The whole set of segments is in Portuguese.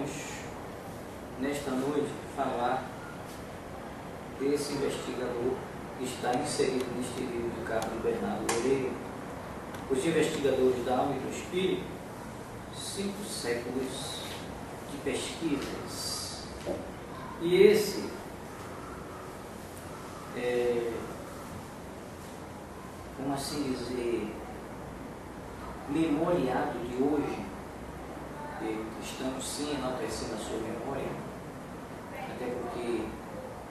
vamos, nesta noite, falar desse investigador que está inserido neste livro de Carlos Bernardo Loureiro, Os Investigadores da Alma e do Espírito, 5 séculos de pesquisas. E esse como assim dizer, memoriado de hoje, estamos sim enaltecendo a sua memória, até porque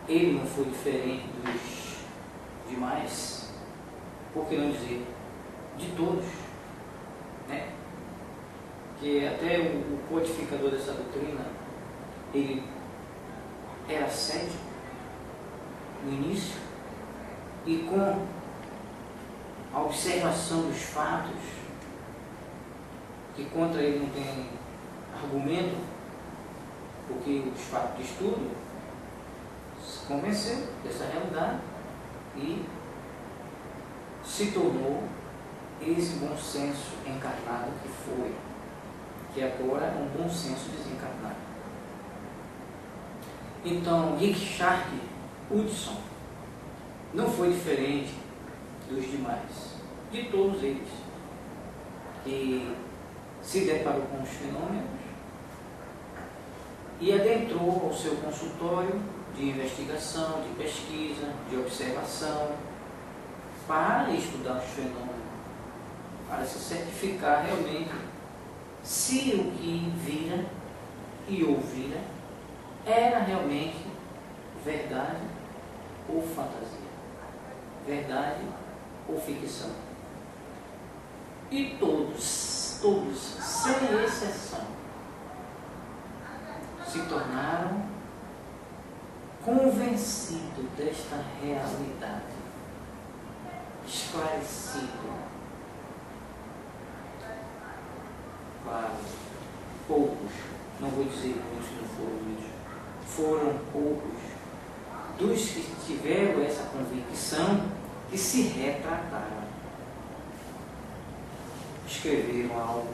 ele não foi diferente dos demais, por que não dizer, de todos, né? Que até o codificador dessa doutrina, ele era cético no início, e com a observação dos fatos, que contra ele não tem argumento, porque os fatos de estudo, se convenceu dessa realidade e se tornou esse bom senso encarnado que foi, que agora é um bom senso desencarnado. Então, Richard Hudson não foi diferente dos demais, de todos eles, que se deparou com os fenômenos e adentrou ao seu consultório de investigação, de pesquisa, de observação, para estudar os fenômenos, para se certificar realmente se o que vira e ouvira era realmente verdade ou fantasia, verdade ou ficção. E todos, sem exceção, se tornaram convencidos desta realidade, esclarecido. Claro, poucos, não vou dizer muitos não foram muitos, foram poucos dos que tiveram essa convicção que se retrataram, escreveram algo,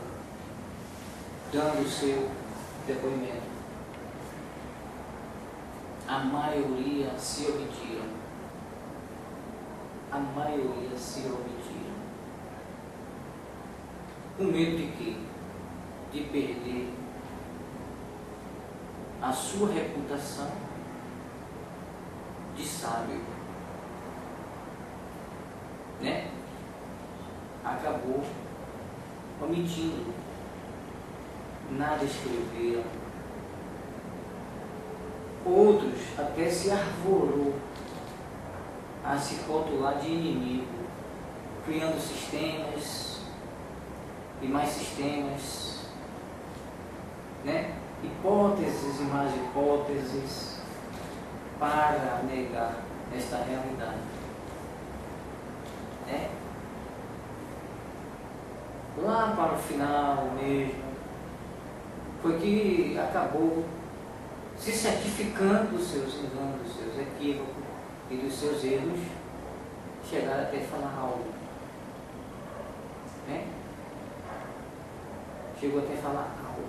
dando o seu depoimento. A maioria se omitiram. A maioria se omitiram. Com medo de quê? De perder a sua reputação de sábio, né? Acabou omitindo, nada escreveram. Outros até se arvorou a se rotular de inimigo, criando sistemas e mais sistemas, né? Hipóteses e mais hipóteses para negar esta realidade, né? Lá para o final mesmo, foi que acabou se certificando dos seus enganos, dos seus equívocos e dos seus erros, chegaram até falar algo, né? Chegou até falar algo.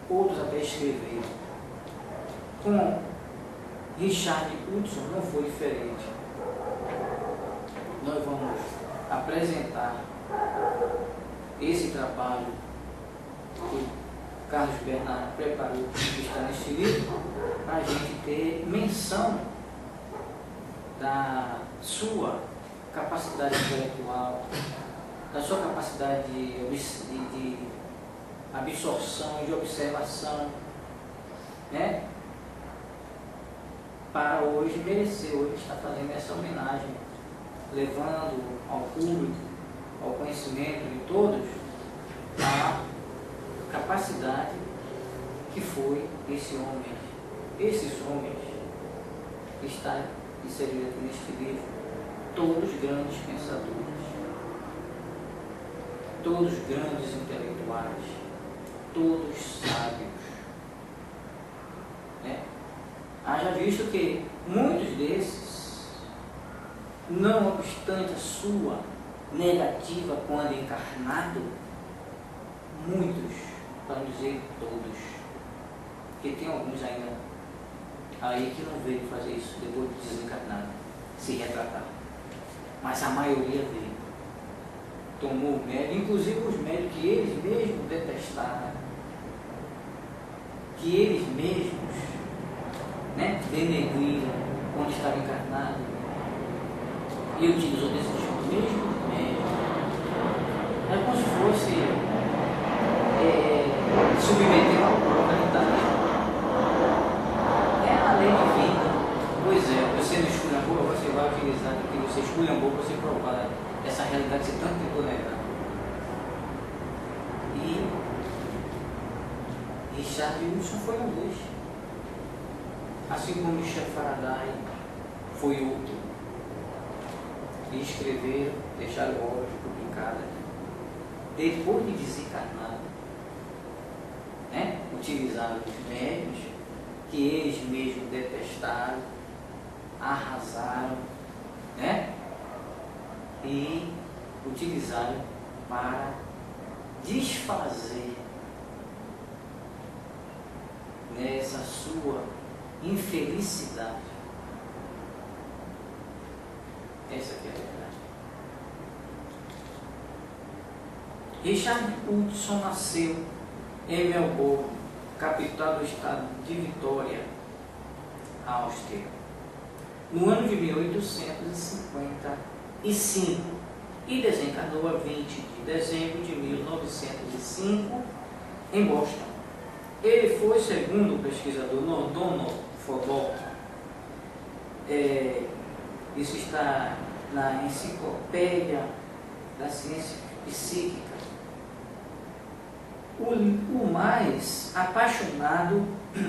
Outros até escreveram. Com Richard Hudson não foi diferente. Nós vamos apresentar esse trabalho que Carlos Bernardo preparou, que está neste livro, para a gente ter menção da sua capacidade intelectual, da sua capacidade de absorção, de observação, né? Para hoje merecer, hoje está fazendo essa homenagem, levando ao público, ao conhecimento de todos, a capacidade que foi esse homem, esses homens que está inserido aqui neste livro, todos grandes pensadores, todos grandes intelectuais, todos sábios, né? Haja visto que muitos desses, não obstante a sua negativa quando encarnado, muitos, para não dizer todos, porque tem alguns ainda aí que não veio fazer isso depois de desencarnado, se retratar. Mas a maioria veio. Tomou o médio, inclusive os médios que eles mesmos detestaram, que eles mesmos, né, denegriram quando estavam encarnados, e utilizou desse mesmo médio. É como se fosse submeter ao localidade. É a lei divina. Pois é, você não esculhambou, você vai utilizar o que você esculhambou para você provar essa realidade que você tanto tentou negar. E Richard Wilson foi um deles. Assim como Michel Faraday foi outro. E escreveram, deixaram obras publicadas depois de desencarnado, né? Utilizaram os médios que eles mesmos detestaram, arrasaram, né? E utilizaram para desfazer nessa sua infelicidade. Essa que é a verdade. Richard Hudson nasceu em Melbourne, capital do estado de Vitória, Áustria, no ano de 1855 e desencarnou a 20 de dezembro de 1905 em Boston. Ele foi, segundo o pesquisador Donald Fodor, isso está na Enciclopédia da Ciência Psíquica, o mais apaixonado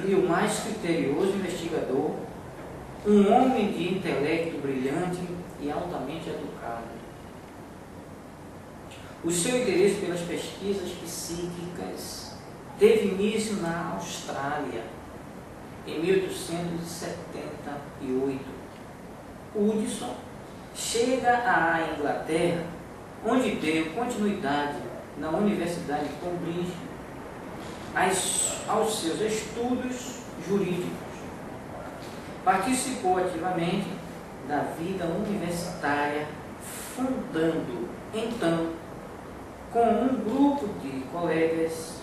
e o mais criterioso investigador, um homem de intelecto brilhante e altamente educado. O seu interesse pelas pesquisas psíquicas teve início na Austrália, em 1878. Hudson chega à Inglaterra, onde deu continuidade na Universidade de Cambridge aos seus estudos jurídicos. Participou ativamente da vida universitária, fundando, então, com um grupo de colegas,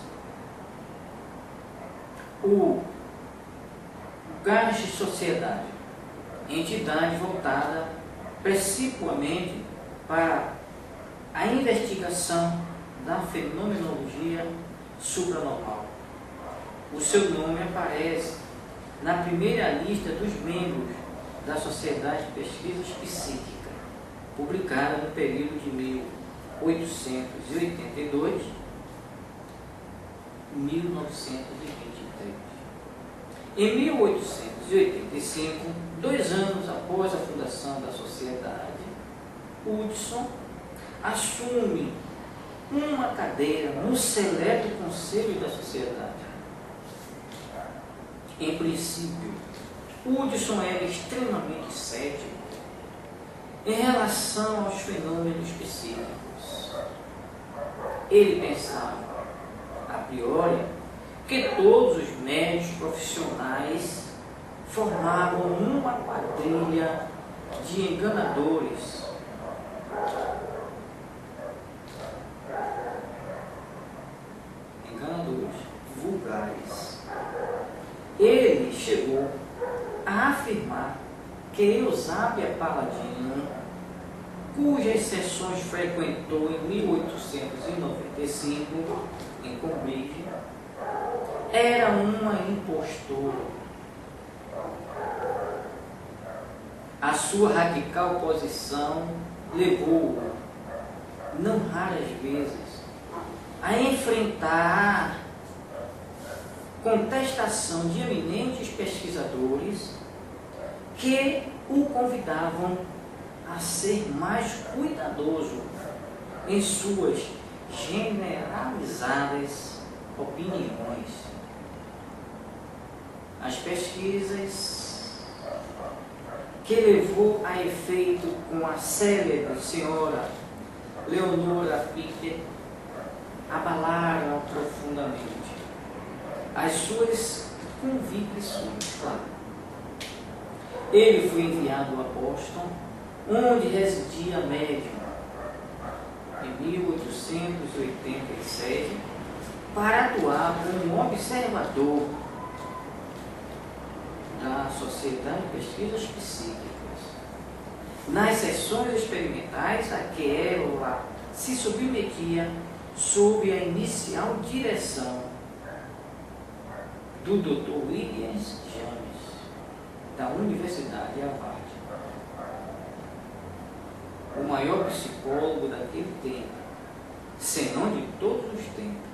o Garnish Sociedade, entidade voltada principalmente para a investigação da fenomenologia supranormal. O seu nome aparece na primeira lista dos membros da Sociedade de Pesquisas Psíquicas, publicada no período de 1882 a 1923. Em 1885, 2 anos após a fundação da sociedade, Hudson assume uma cadeira no seleto conselho da sociedade. Em princípio, Hudson era extremamente cético em relação aos fenômenos psíquicos. Ele pensava, a priori, que todos os médios profissionais formavam uma quadrilha de enganadores. Enganadores vulgares. Ele chegou a afirmar que Eusébio Paladino, cujas sessões frequentou em 1895 em Cambridge, era uma impostora. A sua radical posição levou-o, não raras vezes, a enfrentar contestação de eminentes pesquisadores que o convidavam a ser mais cuidadoso em suas generalizadas opiniões. As pesquisas que levou a efeito com a célebre senhora Leonora Pitter abalaram profundamente as suas convicções, claro. Ele foi enviado a Boston, onde residia médium, em 1887, para atuar como observador da Sociedade de Pesquisas Psíquicas, nas sessões experimentais a que ela se submetia sob a inicial direção do Dr. William James, da Universidade de Harvard, o maior psicólogo daquele tempo, senão de todos os tempos.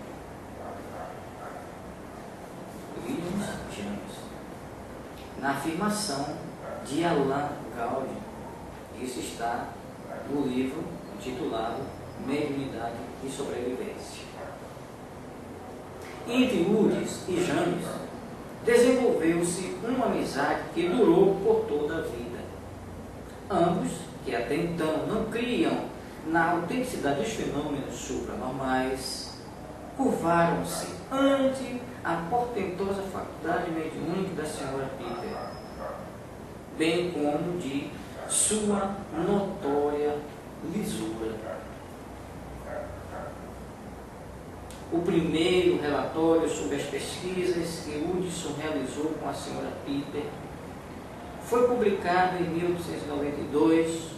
William James, na afirmação de Alan Gaudi. Isso está no livro intitulado Mediunidade e Sobrevivência. Entre Woods e James desenvolveu-se uma amizade que durou por toda a vida. Ambos, que até então não criam na autenticidade dos fenômenos supranormais, curvaram-se ante a portentosa faculdade mediúnica da senhora Piper, bem como de sua notória lisura. O primeiro relatório sobre as pesquisas que Hudson realizou com a senhora Piper foi publicado em 1892.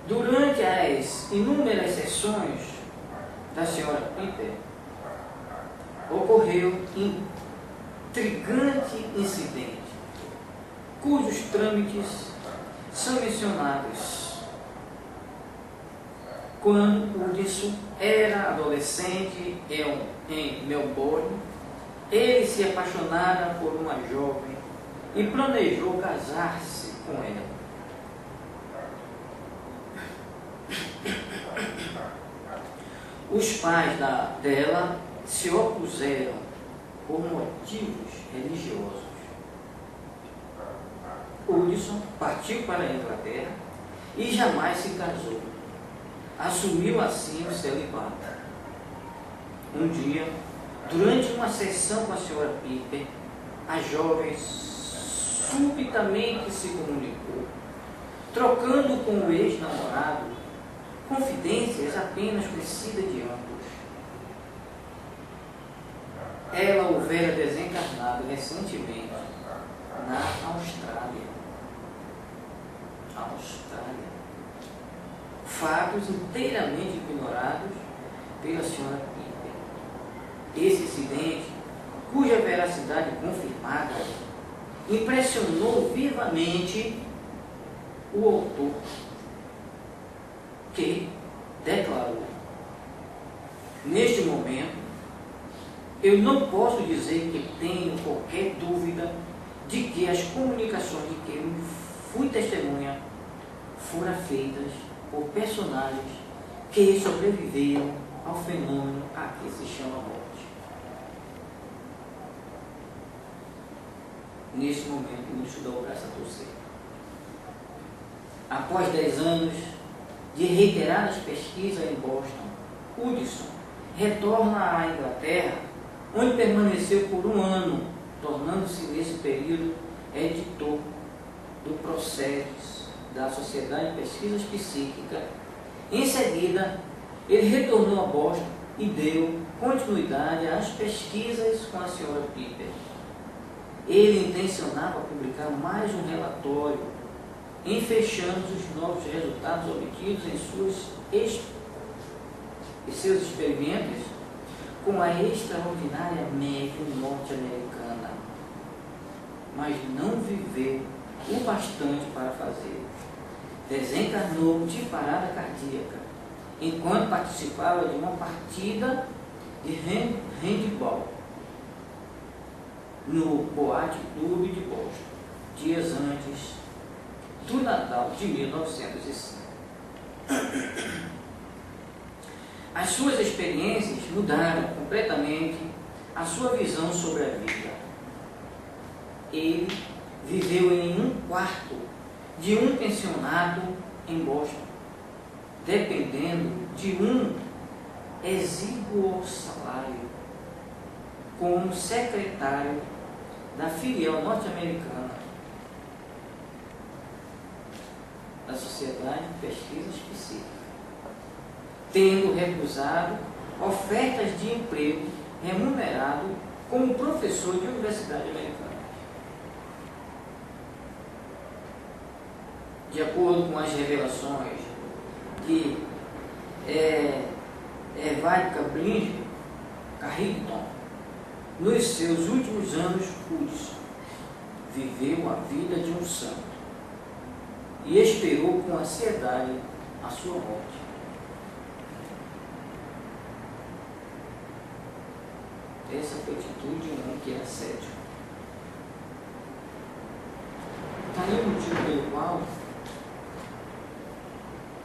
Durante as inúmeras sessões da senhora Piper, ocorreu intrigante incidente, cujos trâmites são mencionados. Quando Hudson era adolescente em Melbourne, ele se apaixonara por uma jovem e planejou casar-se com ela. Os pais dela se opuseram por motivos religiosos. Hudson partiu para a Inglaterra e jamais se casou. Assumiu assim o celibato. Um dia, durante uma sessão com a senhora Piper, a jovem subitamente se comunicou, trocando com o ex-namorado confidências apenas conhecidas de ambos. Ela houvera desencarnado recentemente na Austrália. Fatos inteiramente ignorados pela senhora Piper. Esse incidente, cuja veracidade confirmada impressionou vivamente o autor, que declarou: neste momento, eu não posso dizer que tenho qualquer dúvida de que as comunicações de que eu fui testemunha foram feitas por personagens que sobreviveram ao fenômeno a que se chama morte. Nesse momento, o Hudson dá o braço a torcer. Após 10 anos de reiteradas pesquisas em Boston, Hudson retorna à Inglaterra, onde permaneceu por 1 ano, tornando-se nesse período editor do processo da Sociedade de Pesquisas Psíquicas. Em seguida, ele retornou a Boston e deu continuidade às pesquisas com a senhora Piper. Ele intencionava publicar mais um relatório, enfechando os novos resultados obtidos em seus experimentos com a extraordinária médium norte-americana, mas não viveu o bastante para fazer. Desencarnou de parada cardíaca, enquanto participava de uma partida de handball no Boate Club de Boston, dias antes do Natal de 1905. As suas experiências mudaram completamente a sua visão sobre a vida. Ele viveu em um quarto de um pensionato em Boston, dependendo de um exíguo salário. como secretário da filial norte-americana da Sociedade de Pesquisa Específica, tendo recusado ofertas de emprego remunerado como professor de universidade americana. De acordo com as revelações de Evarica Carrington, nos seus últimos anos, Woods viveu a vida de um santo e esperou com ansiedade a sua morte. Essa foi a atitude de um homem que era cético. Está aí o motivo pelo qual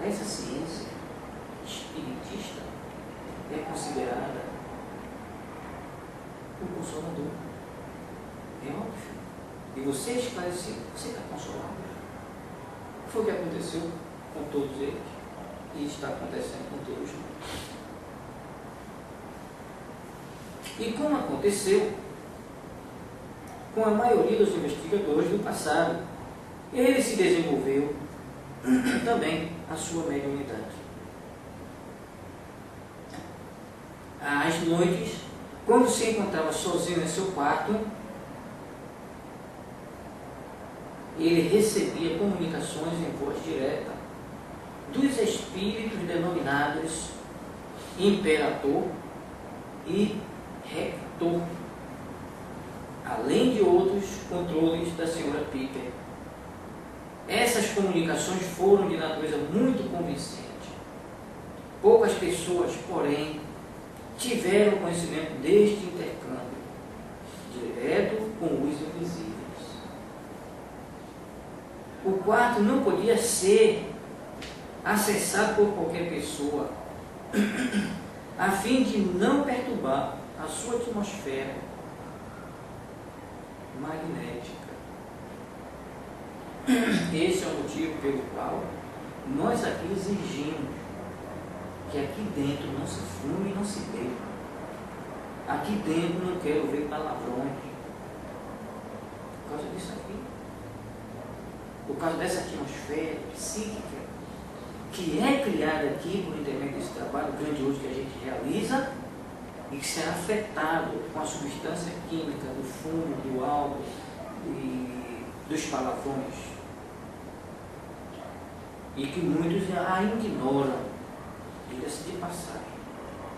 essa ciência espiritista é considerada o consolador. É óbvio. E você esclareceu, você está consolado. Foi o que aconteceu com todos eles e está acontecendo com todos nós. E como aconteceu com a maioria dos investigadores do passado, ele se desenvolveu também a sua mediunidade. Às noites, quando se encontrava sozinho em seu quarto, ele recebia comunicações em voz direta dos espíritos denominados Imperator e Rector, além de outros controles da senhora Piper. Essas comunicações foram de natureza muito convincente. Poucas pessoas, porém, tiveram conhecimento deste intercâmbio direto com os invisíveis. O quarto não podia ser acessado por qualquer pessoa, a fim de não perturbar a sua atmosfera magnética. Esse é o motivo pelo qual nós aqui exigimos que aqui dentro não se fume e não se beba. Aqui dentro não quero ver palavrões. Por causa disso aqui. Por causa dessa atmosfera psíquica que é criada aqui por intermédio desse trabalho grandioso que a gente realiza e que será afetado com a substância química do fumo, do álcool e dos palavrões. E que muitos ainda ignoram, diga-se de passagem.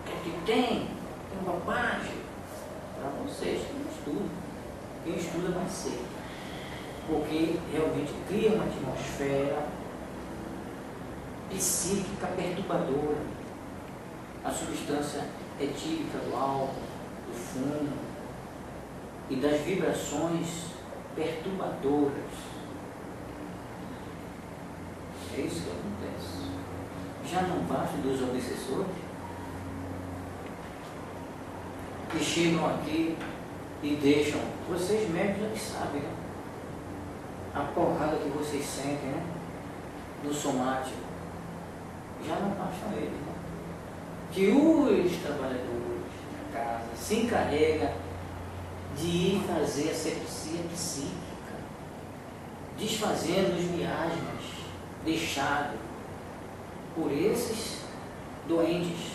O que tem bobagem para vocês que não estudam. Quem estuda vai ser. Porque realmente cria uma atmosfera psíquica perturbadora. A substância etílica do álcool, do fumo e das vibrações perturbadoras. É isso que acontece. Já não basta dos obsessores que chegam aqui e deixam, vocês mesmos já sabem, né? A porrada que vocês sentem, né? No somático. Já não bastam eles, né? Que os trabalhadores da casa se encarregam de ir fazer a sepsia psíquica, desfazendo os miasmas deixados por esses doentes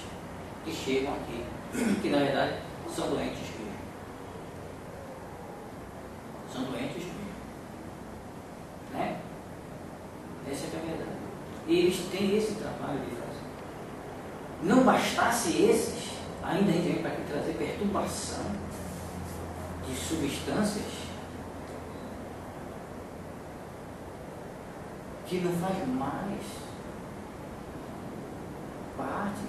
que chegam aqui, que na verdade são doentes mesmo. São doentes mesmo. Né? Essa é a verdade. E eles têm esse trabalho de fazer. Não bastasse esses, ainda vem para trazer perturbação de substâncias que não faz mais parte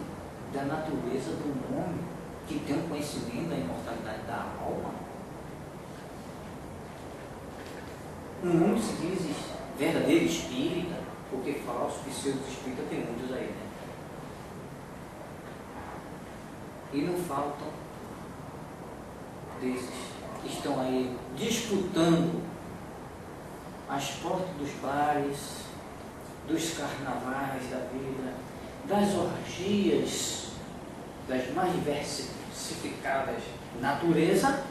da natureza do homem que tem um conhecimento da imortalidade da alma. Um homem se diz verdadeiro espírita, porque falso, pseudo espírita tem muitos aí, né? E não faltam desses que estão aí disputando as portas dos bares, dos carnavais da vida, das orgias, das mais diversificadas natureza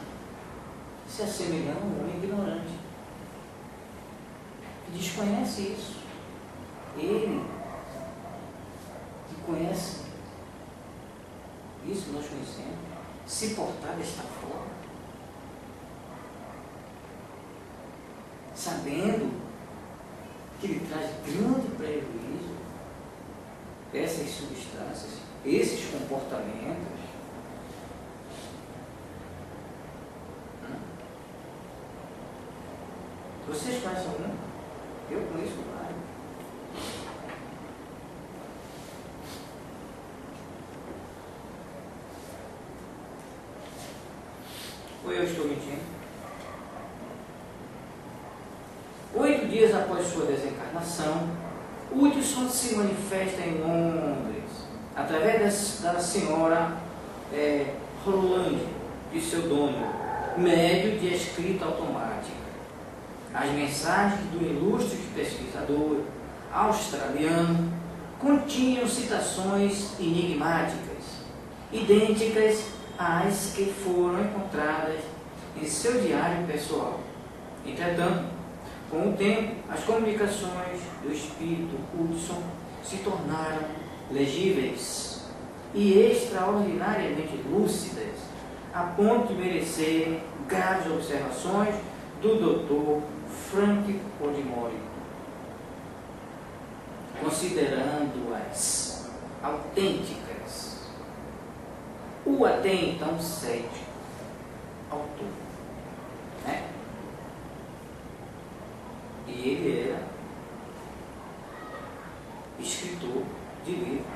se assemelhando a um homem ignorante, que desconhece isso. Ele que conhece isso, nós conhecemos, se portar desta forma, sabendo que ele traz grande prejuízo, essas substâncias, esses comportamentos. Vocês conhecem algum? Eu conheço vários. Ou eu estou mentindo? 8 dias após sua desencarnação, Hudson se manifesta em Londres, através da senhora Roland, pseudônimo, médio de escrita automática. As mensagens do ilustre pesquisador australiano continham citações enigmáticas, idênticas às que foram encontradas em seu diário pessoal. Entretanto, com o tempo, as comunicações do espírito Hudson se tornaram legíveis e extraordinariamente lúcidas, a ponto de merecerem graves observações do Dr. Frank Podmore, considerando-as autênticas. O até então cético autor, né? E ele era escritor de livro.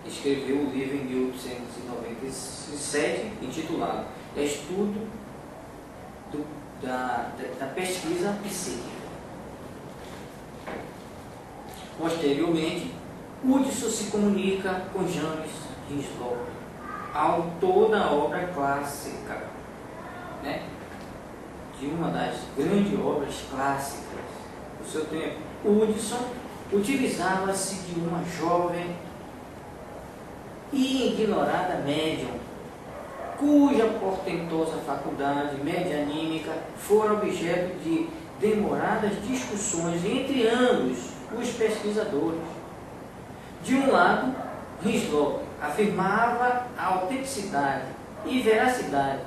Escreveu o livro em 1897, intitulado Estudo da pesquisa psíquica. Posteriormente, Hudson se comunica com James Hislop, autor da obra clássica, né, de uma das grandes obras clássicas do seu tempo. Hudson utilizava-se de uma jovem e ignorada médium, cuja portentosa faculdade medianímica fora objeto de demoradas discussões entre ambos os pesquisadores. De um lado, Hislop afirmava a autenticidade e veracidade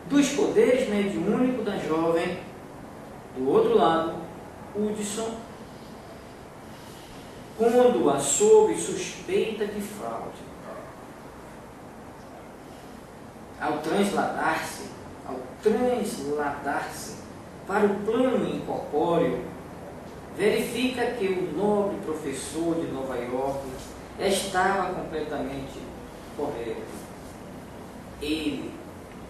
dos poderes mediúnicos da jovem. Do outro lado, Hudson pondo-a sob suspeita de fraude. Ao transladar-se para o plano incorpóreo, verifica que o nobre professor de Nova York estava completamente correto. Ele,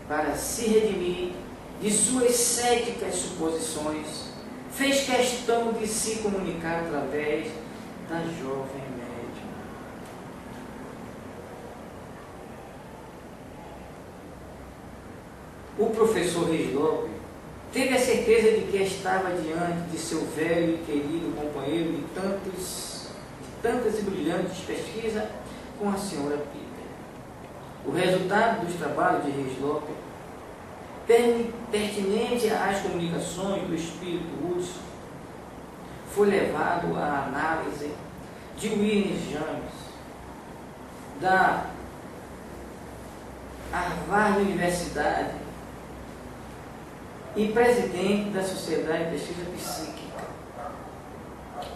para se redimir de suas céticas suposições, fez questão de se comunicar através da jovem médium. O professor Hislop teve a certeza de que estava diante de seu velho e querido companheiro de tantas e brilhantes pesquisas com a senhora Peter. O resultado dos trabalhos de Hislop, pertinente às comunicações do espírito Hudson, foi levado à análise de William James, da Harvard Universidade e presidente da Sociedade de Pesquisa Psíquica.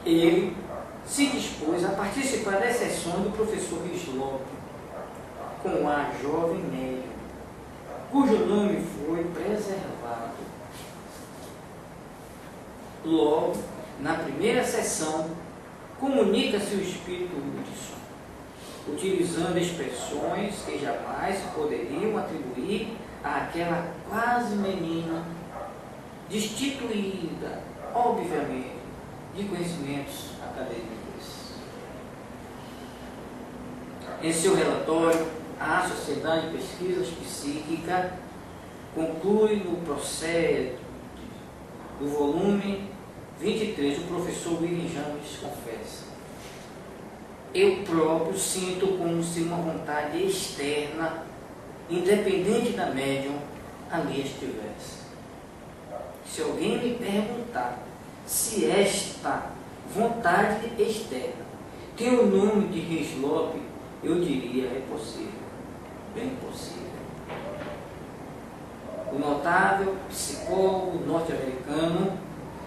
Ele se dispôs a participar das sessões do professor Hislop com a jovem médium, cujo nome foi preservado. Logo, na primeira sessão, comunica-se o espírito Hudson, utilizando expressões que jamais poderiam atribuir àquela quase menina, destituída, obviamente, de conhecimentos acadêmicos. Em seu relatório, a Sociedade de Pesquisas Psíquicas conclui no processo do volume 23, o professor William James confessa: eu próprio sinto como se uma vontade externa independente da médium ali estivesse. Se alguém me perguntar se esta vontade externa tem o nome de Hislop, eu diria, é possível, bem possível. O notável psicólogo norte-americano,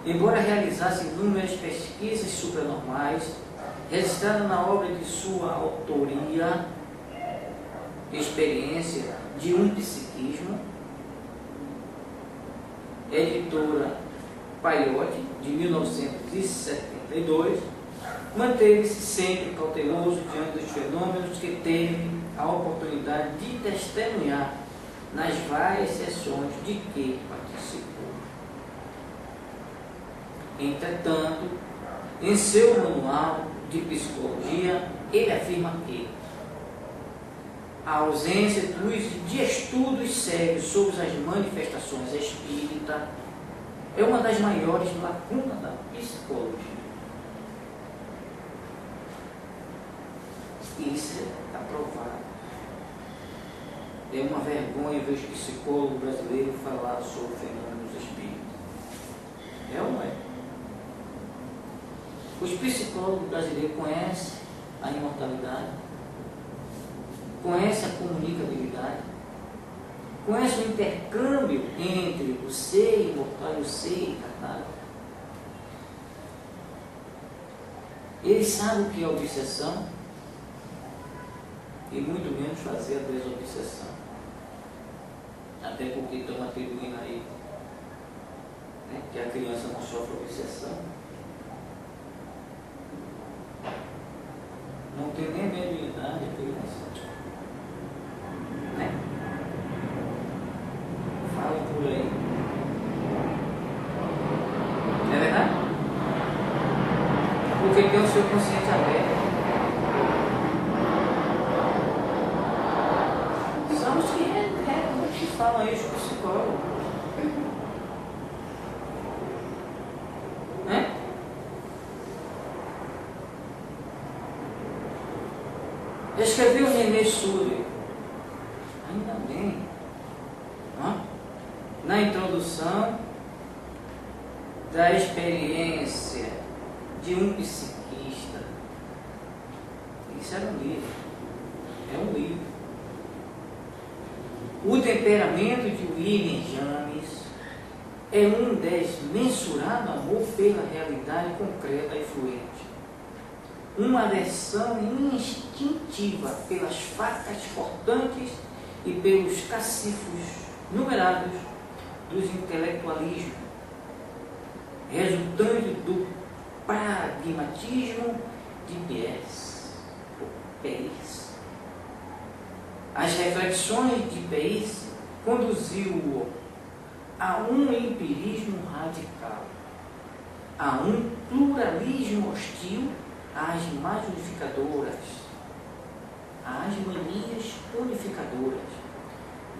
embora realizasse inúmeras pesquisas supranormais, registrado na obra de sua autoria, Experiência de um Psiquismo, editora Paiotti, de 1972, manteve-se sempre cauteloso diante dos fenômenos que teve a oportunidade de testemunhar nas várias sessões de que participou. Entretanto, em seu manual de psicologia, ele afirma que a ausência de estudos sérios sobre as manifestações espíritas é uma das maiores lacunas da psicologia. Isso é aprovado. É uma vergonha ver os psicólogos brasileiros falar sobre fenômenos espíritas. É ou não é? Os psicólogos brasileiros conhecem a imortalidade, conhecem a comunicabilidade, conhecem o intercâmbio entre o ser imortal e o ser encarnado. Eles sabem o que é obsessão e muito menos fazer a desobsessão. Até porque estão atribuindo aí, né, que a criança não sofre obsessão. Não tem nem mediunidade a criança. Né? Fala por aí. Não é verdade? Porque tem o seu consciente aberto. São os que realmente falam isso, os psicólogos. Né? Escreveu René Sury, ainda bem, na introdução da experiência de um psiquista. Isso era um livro, é um livro. O temperamento de William James é um desmensurado amor pela realidade concreta e fluente. Uma aversão instintiva pelas facas cortantes e pelos cacifos numerados dos intelectualismos, resultante do pragmatismo de Peirce. As reflexões de Peirce conduziu-o a um empirismo radical, a um pluralismo hostil às mais unificadoras, às manias unificadoras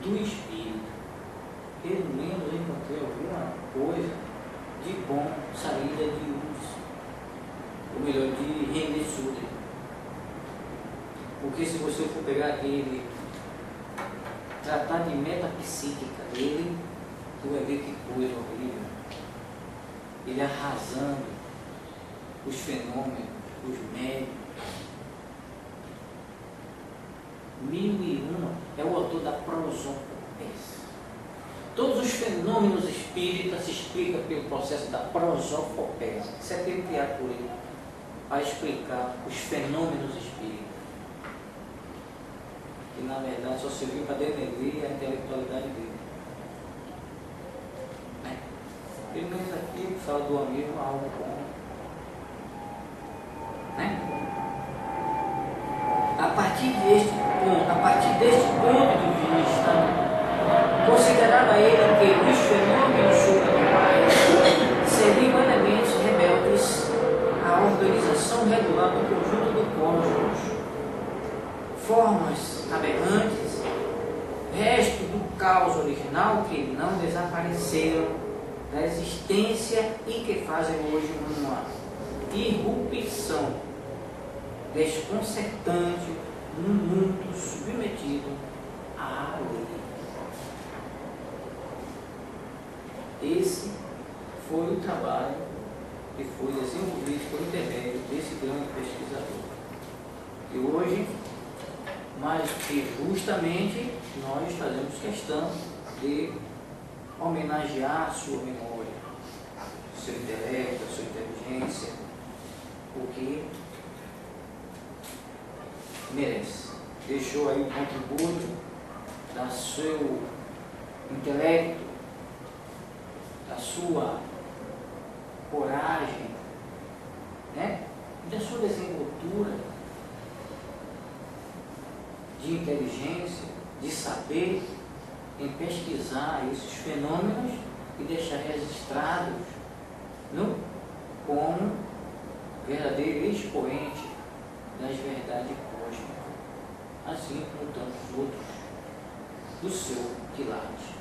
do espírito. Pelo menos eu encontrei alguma coisa de bom saída de uso, ou melhor, de René Sury. Porque se você for pegar aquele tratar de metapsíquica dele, tu vai ver que coisa horrível. Ele arrasando os fenômenos, os médios. 1001 é o autor da prosopopéia. Todos os fenômenos espíritas se explicam pelo processo da prosopopéia. Isso é aquele criado por ele para explicar os fenômenos espíritas. Que na verdade só serviu para denegrir a intelectualidade dele. Pelo menos aqui fala do amigo algo bom. Né? A partir deste ponto de vista, considerava ele que os fenômenos sobrenormais seriam elementos rebeldes à organização regular do conjunto do cosmos, formas aberrantes, resto do caos original que não desapareceram da existência e que fazem hoje uma irrupção desconcertante num mundo submetido à lei. Esse foi o trabalho que foi desenvolvido por intermédio desse grande pesquisador. E hoje, mais que justamente, nós fazemos questão de homenagear a sua memória, seu intelecto, a sua inteligência, o que merece. Deixou aí um contributo da seu intelecto, da sua coragem, né? Da sua desenvoltura de inteligência, de saber em pesquisar esses fenômenos e deixar registrados como verdadeiro expoente das verdades cósmicas, assim como tantos outros do seu quilate.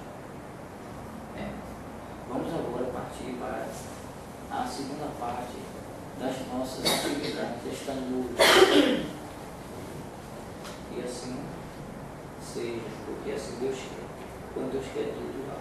Vamos agora partir para a segunda parte das nossas atividades desta noite. E assim seja, porque assim Deus quer. Quando Deus quer, tudo vai.